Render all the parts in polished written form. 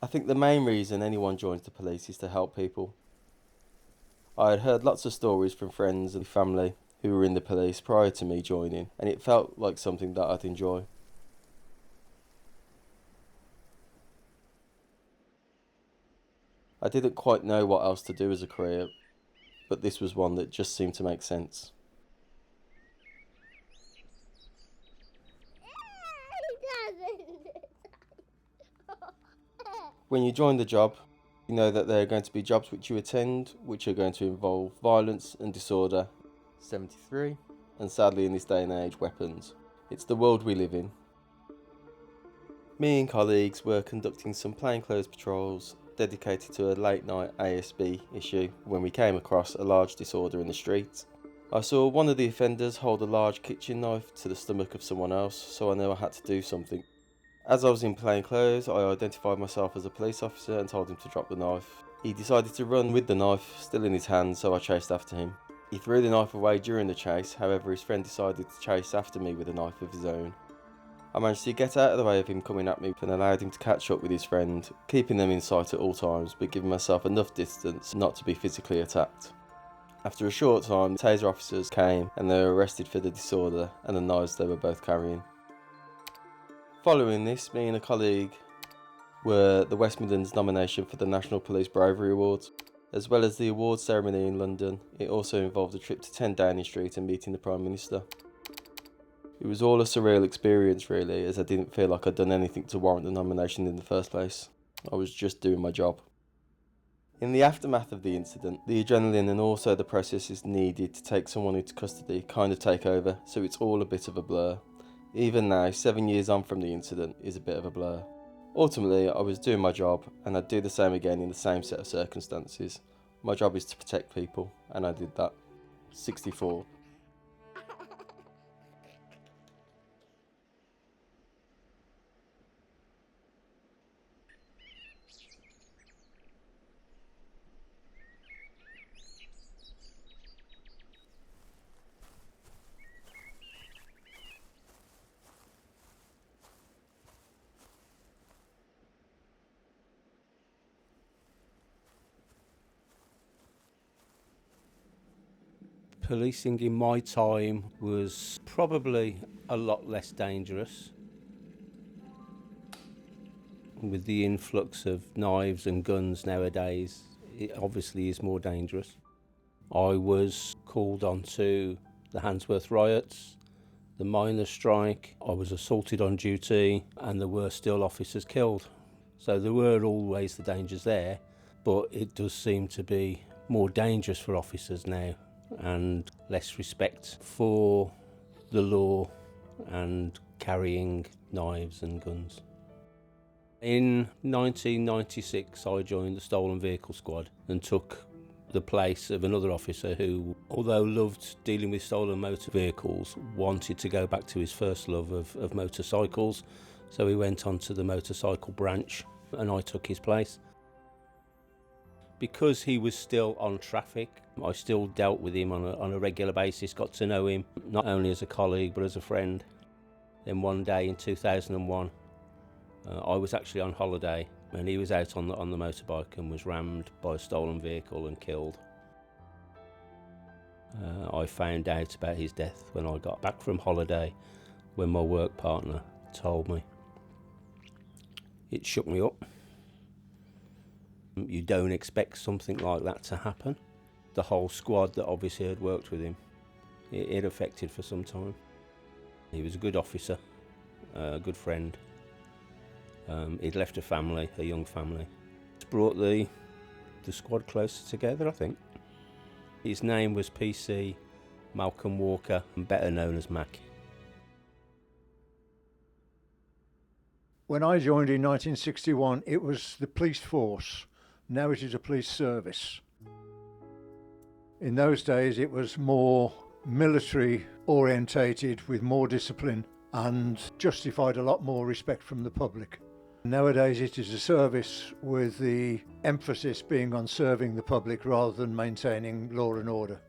I think the main reason anyone joins the police is to help people. I had heard lots of stories from friends and family who were in the police prior to me joining, and it felt like something that I'd enjoy. I didn't quite know what else to do as a career, but this was one that just seemed to make sense. When you join the job, you know that there are going to be jobs which you attend, which are going to involve violence and disorder, 73, and sadly in this day and age, weapons. It's the world we live in. Me and colleagues were conducting some plainclothes patrols dedicated to a late night ASB issue when we came across a large disorder in the street. I saw one of the offenders hold a large kitchen knife to the stomach of someone else, so I knew I had to do something. As I was in plain clothes, I identified myself as a police officer and told him to drop the knife. He decided to run with the knife still in his hand, so I chased after him. He threw the knife away during the chase, however his friend decided to chase after me with a knife of his own. I managed to get out of the way of him coming at me and allowed him to catch up with his friend, keeping them in sight at all times but giving myself enough distance not to be physically attacked. After a short time, the taser officers came and they were arrested for the disorder and the knives they were both carrying. Following this, me and a colleague were the West Midlands nomination for the National Police Bravery Awards. As well as the awards ceremony in London, it also involved a trip to 10 Downing Street and meeting the Prime Minister. It was all a surreal experience really, as I didn't feel like I'd done anything to warrant the nomination in the first place. I was just doing my job. In the aftermath of the incident, the adrenaline and also the processes needed to take someone into custody kind of take over, so it's all a bit of a blur. Even now, 7 years on from the incident, is a bit of a blur. Ultimately, I was doing my job, and I'd do the same again in the same set of circumstances. My job is to protect people, and I did that. 64. Policing in my time was probably a lot less dangerous. With the influx of knives and guns nowadays, it obviously is more dangerous. I was called onto the Handsworth riots, the miners' strike. I was assaulted on duty and there were still officers killed. So there were always the dangers there, but it does seem to be more dangerous for officers now and less respect for the law and carrying knives and guns. In 1996, I joined the Stolen Vehicle Squad and took the place of another officer who, although loved dealing with stolen motor vehicles, wanted to go back to his first love of motorcycles. So he went on to the motorcycle branch and I took his place. Because he was still on traffic, I still dealt with him on a regular basis, got to know him, not only as a colleague but as a friend. Then one day in 2001, I was actually on holiday and he was out on the motorbike and was rammed by a stolen vehicle and killed. I found out about his death when I got back from holiday, when my work partner told me. It shook me up. You don't expect something like that to happen. The whole squad that obviously had worked with him, it affected for some time. He was a good officer, a good friend. He'd left a family, a young family. It's brought the squad closer together, I think. His name was PC Malcolm Walker, better known as Mac. When I joined in 1961, it was the police force. Now it is a police service. In those days, it was more military orientated with more discipline and justified a lot more respect from the public. Nowadays, it is a service with the emphasis being on serving the public rather than maintaining law and order.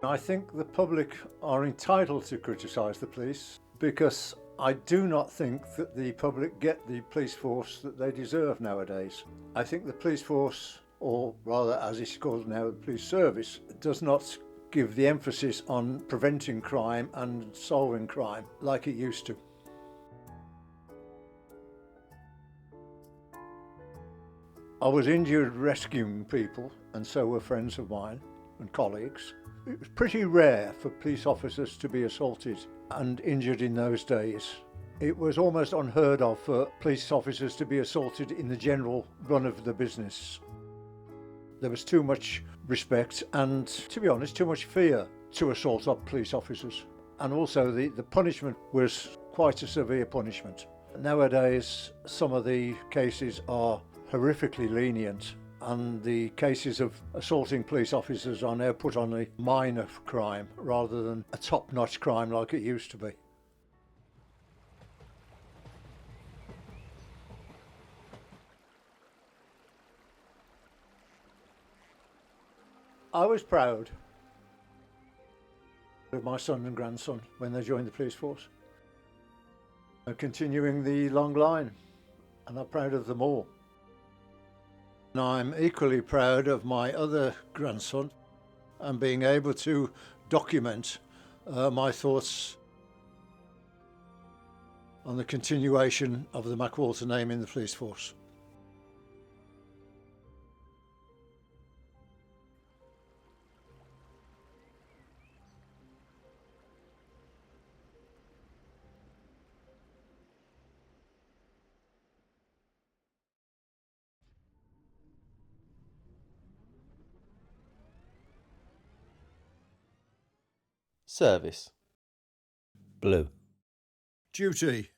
I think the public are entitled to criticise the police because I do not think that the public get the police force that they deserve nowadays. I think the police force, or rather as it's called now, the police service, does not give the emphasis on preventing crime and solving crime like it used to. I was injured rescuing people, and so were friends of mine and colleagues. It was pretty rare for police officers to be assaulted and injured in those days. It was almost unheard of for police officers to be assaulted in the general run of the business. There was too much respect and, to be honest, too much fear to assault up police officers. And also the punishment was quite a severe punishment. Nowadays, some of the cases are horrifically lenient, and the cases of assaulting police officers are now put on a minor crime rather than a top-notch crime like it used to be. I was proud of my son and grandson when they joined the police force. They're continuing the long line, and I'm proud of them all. And I'm equally proud of my other grandson and being able to document my thoughts on the continuation of the McWalter name in the police force. Service. Blue. Duty.